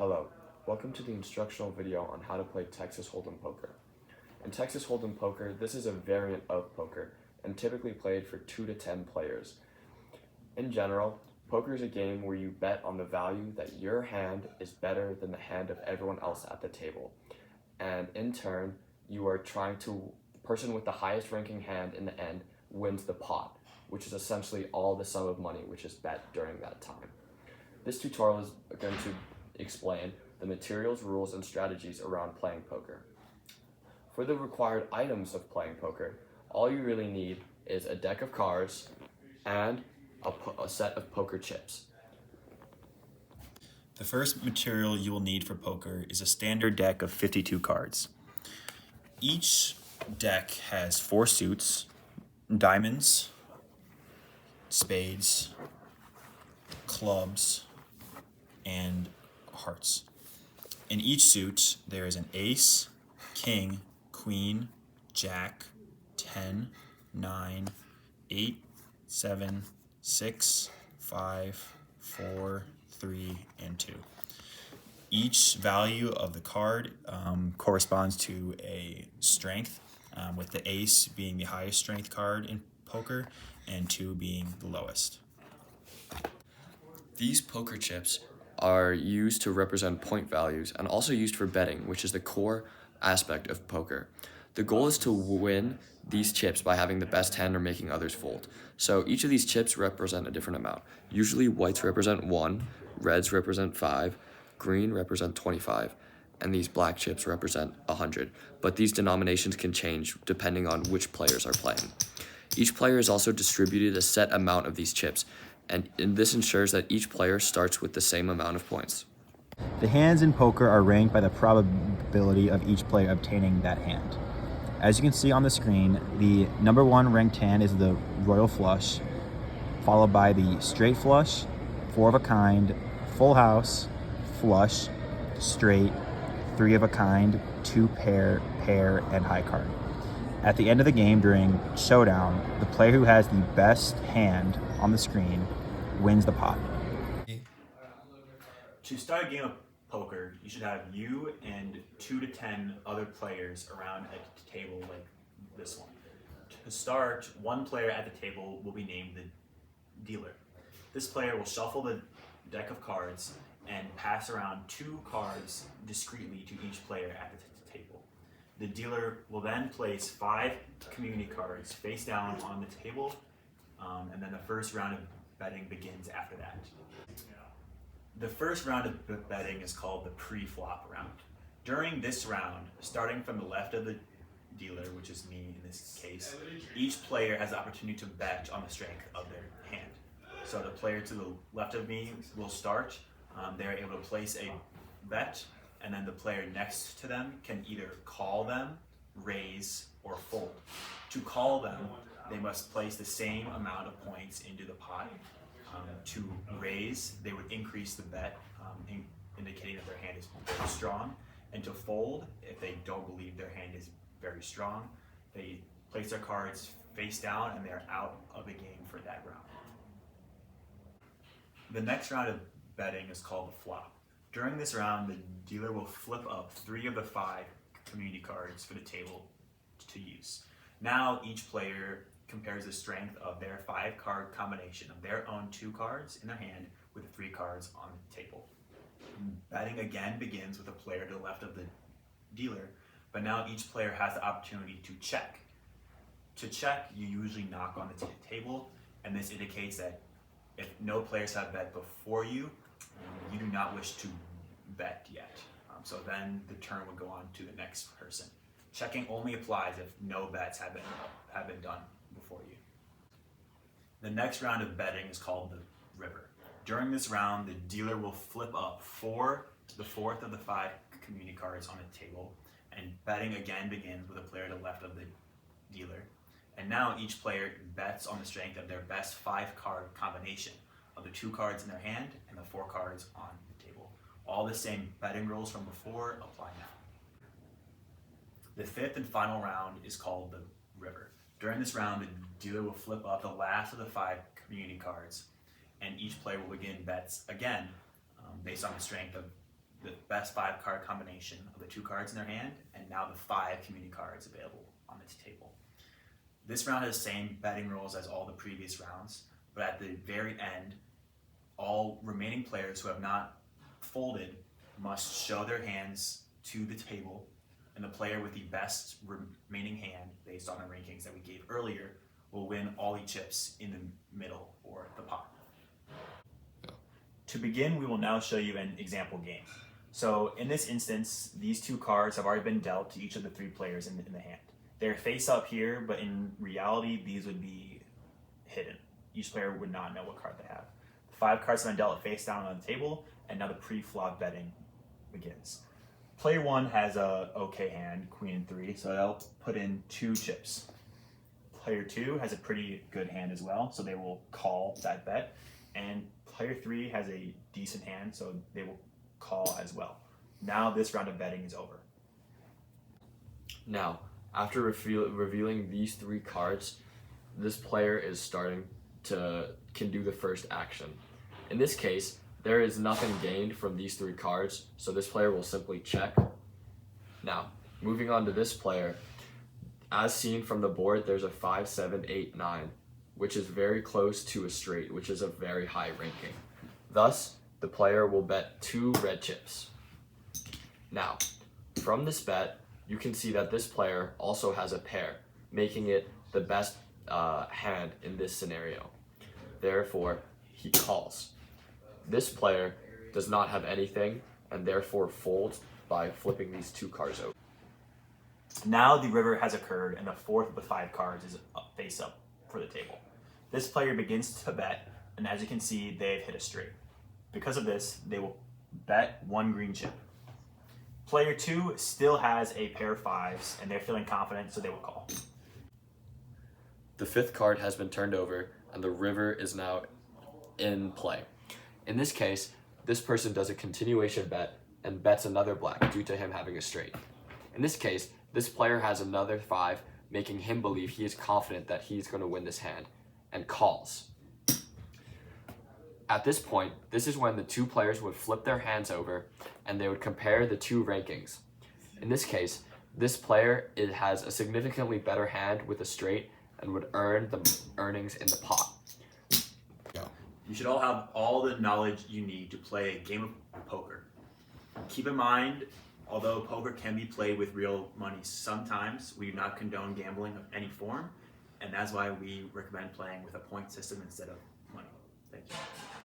Hello, welcome to the instructional video on how to play Texas Hold'em poker. In Texas Hold'em poker, this is a variant of poker and typically played for 2 to 10 players. In general, poker is a game where you bet on the value that your hand is better than the hand of everyone else at the table. And in turn, the person with the highest ranking hand in the end wins the pot, which is essentially all the sum of money which is bet during that time. This tutorial is going to explain the materials, rules, and strategies around playing poker. For the required items of playing poker, all you really need is a deck of cards and a set of poker chips. The first material you will need for poker is a standard deck of 52 cards. Each deck has 4 suits: diamonds, spades, clubs, and hearts. In each suit, there is an ace, king, queen, jack, 10, 9, 8, 7, 6, 5, 4, 3, and 2. Each value of the card corresponds to a strength, with the ace being the highest strength card in poker and 2 being the lowest. These poker chips are used to represent point values and also used for betting, which is the core aspect of poker. The goal is to win these chips by having the best hand or making others fold. So each of these chips represent a different amount. Usually whites represent 1, reds represent 5, green represent 25, and these black chips represent 100. But these denominations can change depending on which players are playing. Each player is also distributed a set amount of these chips, and this ensures that each player starts with the same amount of points. The hands in poker are ranked by the probability of each player obtaining that hand. As you can see on the screen, the number 1 ranked hand is the royal flush, followed by the straight flush, 4 of a kind, full house, flush, straight, 3 of a kind, 2 pair, and high card. At the end of the game during showdown, the player who has the best hand on the screen wins the pot. To start a game of poker, you should have you and 2 to 10 other players around a table like this one. To start, one player at the table will be named the dealer. This player will shuffle the deck of cards and pass around 2 cards discreetly to each player at the table. The dealer will then place 5 community cards face down on the table, and then the first round of betting begins after that. The first round of betting is called the pre-flop round. During this round, starting from the left of the dealer, which is me in this case, each player has the opportunity to bet on the strength of their hand. So the player to the left of me will start. They're able to place a bet, and then the player next to them can either call them, raise, or fold. To call them, they must place the same amount of points into the pot. To raise, they would increase the bet, indicating that their hand is very strong. And to fold, if they don't believe their hand is very strong, they place their cards face down and they're out of the game for that round. The next round of betting is called the flop. During this round, the dealer will flip up 3 of the 5 community cards for the table to use. Now each player compares the strength of their 5-card combination of their own 2 cards in their hand with the 3 cards on the table. Betting again begins with a player to the left of the dealer, but now each player has the opportunity to check. To check, you usually knock on the table, and this indicates that if no players have bet before you, you do not wish to bet yet. So then the turn would go on to the next person. Checking only applies if no bets have been done before you. The next round of betting is called the river. During this round, the dealer will flip up the 4th of the 5 community cards on the table, and betting again begins with a player to the left of the dealer. And now each player bets on the strength of their best 5-card combination of the 2 cards in their hand and the 4 cards on the table. All the same betting rules from before apply now. The 5th and final round is called the river. During this round, the dealer will flip up the last of the 5 community cards, and each player will begin bets again based on the strength of the best 5-card combination of the 2 cards in their hand, and now the 5 community cards available on the table. This round has the same betting rules as all the previous rounds, but at the very end, all remaining players who have not folded must show their hands to the table, and the player with the best remaining hand, based on the rankings that we gave earlier, will win all the chips in the middle or the pot. To begin, we will now show you an example game. So in this instance, these 2 cards have already been dealt to each of the 3 players in the hand. They're face up here, but in reality, these would be hidden. Each player would not know what card they have. The 5 cards have been dealt face down on the table, and now the pre-flop betting begins. Player 1 has a okay hand, queen and 3, so they'll put in 2 chips. Player 2 has a pretty good hand as well, so they will call that bet. And player 3 has a decent hand, so they will call as well. Now this round of betting is over. Now, after revealing these 3 cards, this player is starting to can do the first action. In this case, there is nothing gained from these 3 cards, so this player will simply check. Now, moving on to this player, as seen from the board, there's a 5, 7, 8, 9, which is very close to a straight, which is a very high ranking. Thus, the player will bet 2 red chips. Now, from this bet, you can see that this player also has a pair, making it the best hand in this scenario. Therefore, he calls. This player does not have anything and therefore folds by flipping these 2 cards over. Now the river has occurred, and the 4th of the 5 cards is face up for the table. This player begins to bet, and as you can see, they've hit a straight. Because of this, they will bet 1 green chip. Player 2 still has a pair of 5s, and they're feeling confident, so they will call. The 5th card has been turned over, and the river is now in play. In this case, this person does a continuation bet and bets another black due to him having a straight. In this case, this player has another 5, making him believe he is confident that he's going to win this hand, and calls. At this point, this is when the 2 players would flip their hands over and they would compare the 2 rankings. In this case, this player has a significantly better hand with a straight and would earn the earnings in the pot. You should all have all the knowledge you need to play a game of poker. Keep in mind, although poker can be played with real money sometimes, we do not condone gambling of any form, and that's why we recommend playing with a point system instead of money. Thank you.